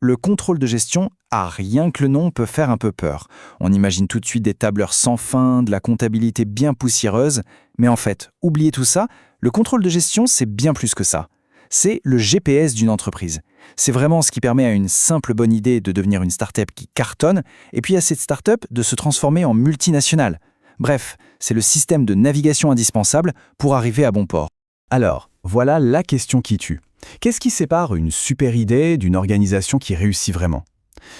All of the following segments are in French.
Le contrôle de gestion, rien que le nom peut faire un peu peur. On imagine tout de suite des tableurs sans fin, de la comptabilité bien poussiéreuse, mais en fait, oubliez tout ça, le contrôle de gestion, c'est bien plus que ça. C'est le GPS d'une entreprise. C'est vraiment ce qui permet à une simple bonne idée de devenir une start-up qui cartonne, et puis à cette start-up de se transformer en multinationale. Bref, c'est le système de navigation indispensable pour arriver à bon port. Alors, voilà la question qui tue. Qu'est-ce qui sépare une super idée d'une organisation qui réussit vraiment?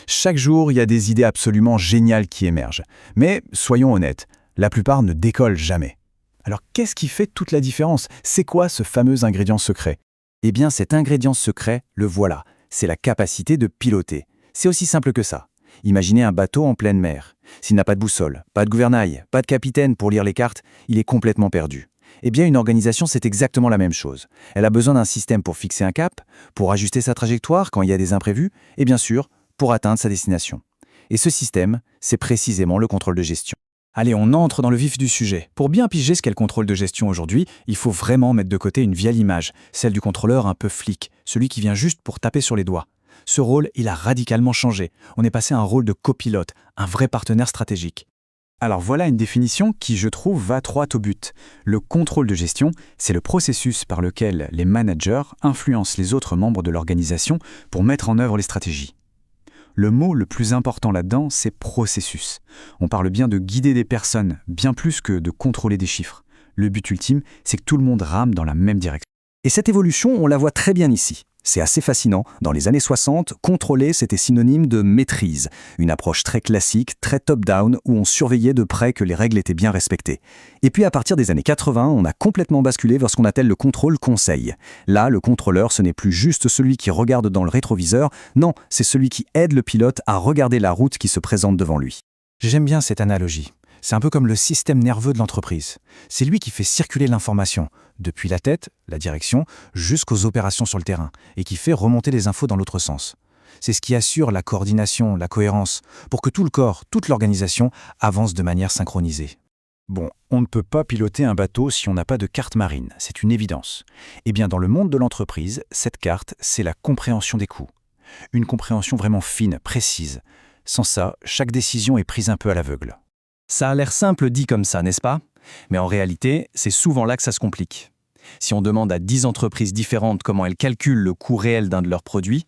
Chaque jour, il y a des idées absolument géniales qui émergent. Mais soyons honnêtes, la plupart ne décollent jamais. Alors qu'est-ce qui fait toute la différence? C'est quoi ce fameux ingrédient secret? Eh bien, cet ingrédient secret, le voilà. C'est la capacité de piloter. C'est aussi simple que ça. Imaginez un bateau en pleine mer. S'il n'a pas de boussole, pas de gouvernail, pas de capitaine pour lire les cartes, il est complètement perdu. Eh bien, une organisation, c'est exactement la même chose. Elle a besoin d'un système pour fixer un cap, pour ajuster sa trajectoire quand il y a des imprévus, et bien sûr, pour atteindre sa destination. Et ce système, c'est précisément le contrôle de gestion. Allez, on entre dans le vif du sujet. Pour bien piger ce qu'est le contrôle de gestion aujourd'hui, il faut vraiment mettre de côté une vieille image, celle du contrôleur un peu flic, celui qui vient juste pour taper sur les doigts. Ce rôle, il a radicalement changé. On est passé à un rôle de copilote, un vrai partenaire stratégique. Alors voilà une définition qui, je trouve, va droit au but. Le contrôle de gestion, c'est le processus par lequel les managers influencent les autres membres de l'organisation pour mettre en œuvre les stratégies. Le mot le plus important là-dedans, c'est processus. On parle bien de guider des personnes, bien plus que de contrôler des chiffres. Le but ultime, c'est que tout le monde rame dans la même direction. Et cette évolution, on la voit très bien ici. C'est assez fascinant. Dans les années 60, contrôler, c'était synonyme de maîtrise. Une approche très classique, très top-down, où on surveillait de près que les règles étaient bien respectées. Et puis à partir des années 80, on a complètement basculé vers ce qu'on appelle le contrôle conseil. Là, le contrôleur, ce n'est plus juste celui qui regarde dans le rétroviseur, non, c'est celui qui aide le pilote à regarder la route qui se présente devant lui. J'aime bien cette analogie. C'est un peu comme le système nerveux de l'entreprise. C'est lui qui fait circuler l'information, depuis la tête, la direction, jusqu'aux opérations sur le terrain, et qui fait remonter les infos dans l'autre sens. C'est ce qui assure la coordination, la cohérence, pour que tout le corps, toute l'organisation avance de manière synchronisée. Bon, on ne peut pas piloter un bateau si on n'a pas de carte marine, c'est une évidence. Eh bien, dans le monde de l'entreprise, cette carte, c'est la compréhension des coûts. Une compréhension vraiment fine, précise. Sans ça, chaque décision est prise un peu à l'aveugle. Ça a l'air simple dit comme ça, n'est-ce pas? Mais en réalité, c'est souvent là que ça se complique. Si on demande à 10 entreprises différentes comment elles calculent le coût réel d'un de leurs produits,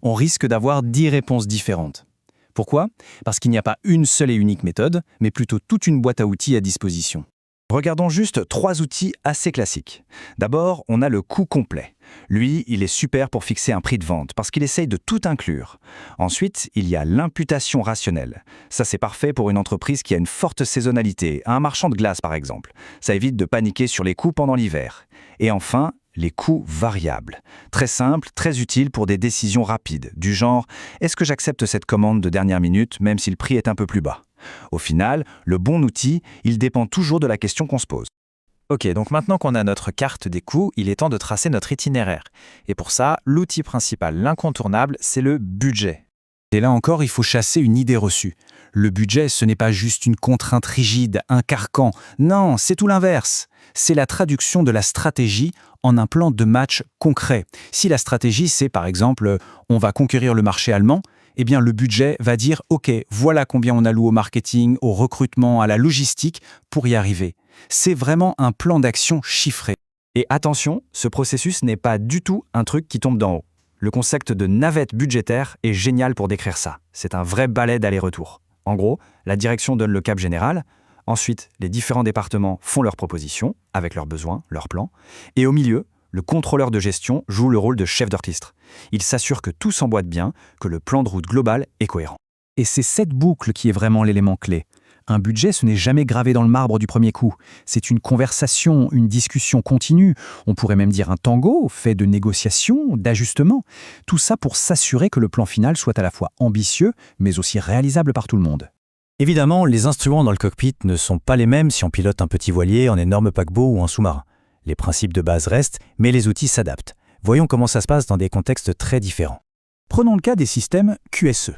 on risque d'avoir 10 réponses différentes. Pourquoi? Parce qu'il n'y a pas une seule et unique méthode, mais plutôt toute une boîte à outils à disposition. Regardons juste 3 outils assez classiques. D'abord, on a le coût complet. Lui, il est super pour fixer un prix de vente parce qu'il essaye de tout inclure. Ensuite, il y a l'imputation rationnelle. Ça, c'est parfait pour une entreprise qui a une forte saisonnalité, un marchand de glace par exemple. Ça évite de paniquer sur les coûts pendant l'hiver. Et enfin, les coûts variables. Très simple, très utile pour des décisions rapides, du genre « est-ce que j'accepte cette commande de dernière minute même si le prix est un peu plus bas ?» Au final, le bon outil, il dépend toujours de la question qu'on se pose. Ok, donc maintenant qu'on a notre carte des coûts, il est temps de tracer notre itinéraire. Et pour ça, l'outil principal, l'incontournable, c'est le budget. Et là encore, il faut chasser une idée reçue. Le budget, ce n'est pas juste une contrainte rigide, un carcan. Non, c'est tout l'inverse. C'est la traduction de la stratégie en un plan de match concret. Si la stratégie, c'est par exemple « on va conquérir le marché allemand », eh bien le budget va dire « ok, voilà combien on alloue au marketing, au recrutement, à la logistique pour y arriver ». C'est vraiment un plan d'action chiffré. Et attention, ce processus n'est pas du tout un truc qui tombe d'en haut. Le concept de navette budgétaire est génial pour décrire ça. C'est un vrai balai d'aller-retour. En gros, la direction donne le cap général. Ensuite, les différents départements font leurs propositions, avec leurs besoins, leurs plans. Et au milieu, le contrôleur de gestion joue le rôle de chef d'orchestre. Il s'assure que tout s'emboîte bien, que le plan de route global est cohérent. Et c'est cette boucle qui est vraiment l'élément clé. Un budget, ce n'est jamais gravé dans le marbre du premier coup. C'est une conversation, une discussion continue. On pourrait même dire un tango, fait de négociations, d'ajustements. Tout ça pour s'assurer que le plan final soit à la fois ambitieux, mais aussi réalisable par tout le monde. Évidemment, les instruments dans le cockpit ne sont pas les mêmes si on pilote un petit voilier, un énorme paquebot ou un sous-marin. Les principes de base restent, mais les outils s'adaptent. Voyons comment ça se passe dans des contextes très différents. Prenons le cas des systèmes QSE.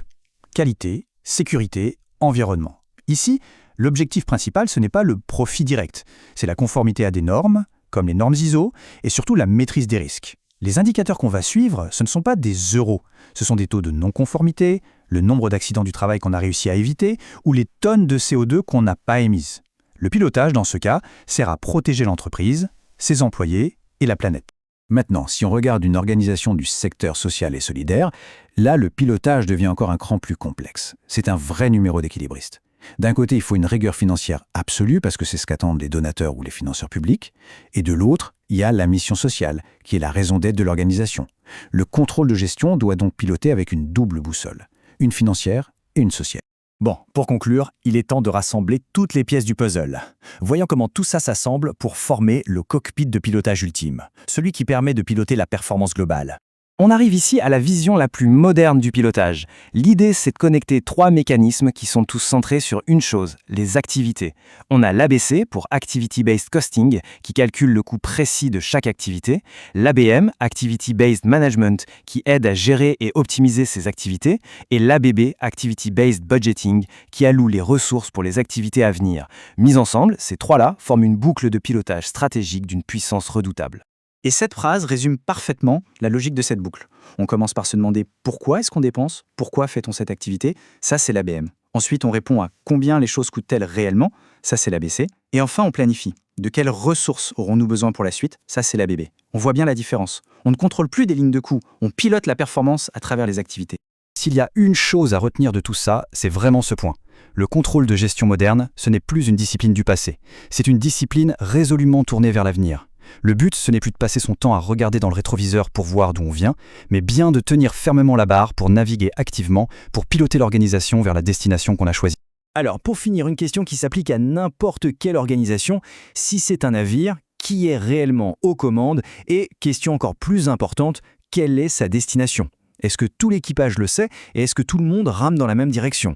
Qualité, sécurité, environnement. Ici, l'objectif principal, ce n'est pas le profit direct. C'est la conformité à des normes, comme les normes ISO, et surtout la maîtrise des risques. Les indicateurs qu'on va suivre, ce ne sont pas des euros, ce sont des taux de non-conformité, le nombre d'accidents du travail qu'on a réussi à éviter ou les tonnes de CO2 qu'on n'a pas émises. Le pilotage, dans ce cas, sert à protéger l'entreprise, ses employés et la planète. Maintenant, si on regarde une organisation du secteur social et solidaire, là, le pilotage devient encore un cran plus complexe. C'est un vrai numéro d'équilibriste. D'un côté, il faut une rigueur financière absolue, parce que c'est ce qu'attendent les donateurs ou les financeurs publics, et de l'autre, il y a la mission sociale, qui est la raison d'être de l'organisation. Le contrôle de gestion doit donc piloter avec une double boussole, une financière et une sociale. Bon, pour conclure, il est temps de rassembler toutes les pièces du puzzle. Voyons comment tout ça s'assemble pour former le cockpit de pilotage ultime, celui qui permet de piloter la performance globale. On arrive ici à la vision la plus moderne du pilotage. L'idée, c'est de connecter 3 mécanismes qui sont tous centrés sur une chose, les activités. On a l'ABC pour Activity Based Costing, qui calcule le coût précis de chaque activité, l'ABM, Activity Based Management, qui aide à gérer et optimiser ces activités, et l'ABB, Activity Based Budgeting, qui alloue les ressources pour les activités à venir. Mis ensemble, ces 3-là forment une boucle de pilotage stratégique d'une puissance redoutable. Et cette phrase résume parfaitement la logique de cette boucle. On commence par se demander pourquoi est-ce qu'on dépense, pourquoi fait-on cette activité, ça c'est l'ABM. Ensuite, on répond à combien les choses coûtent-elles réellement, ça c'est l'ABC. Et enfin, on planifie. De quelles ressources aurons-nous besoin pour la suite, ça c'est l'ABB. On voit bien la différence. On ne contrôle plus des lignes de coût, on pilote la performance à travers les activités. S'il y a une chose à retenir de tout ça, c'est vraiment ce point. Le contrôle de gestion moderne, ce n'est plus une discipline du passé. C'est une discipline résolument tournée vers l'avenir. Le but, ce n'est plus de passer son temps à regarder dans le rétroviseur pour voir d'où on vient, mais bien de tenir fermement la barre pour naviguer activement, pour piloter l'organisation vers la destination qu'on a choisie. Alors, pour finir, une question qui s'applique à n'importe quelle organisation. Si c'est un navire, qui est réellement aux commandes? Et, question encore plus importante, quelle est sa destination? Est-ce que tout l'équipage le sait et est-ce que tout le monde rame dans la même direction?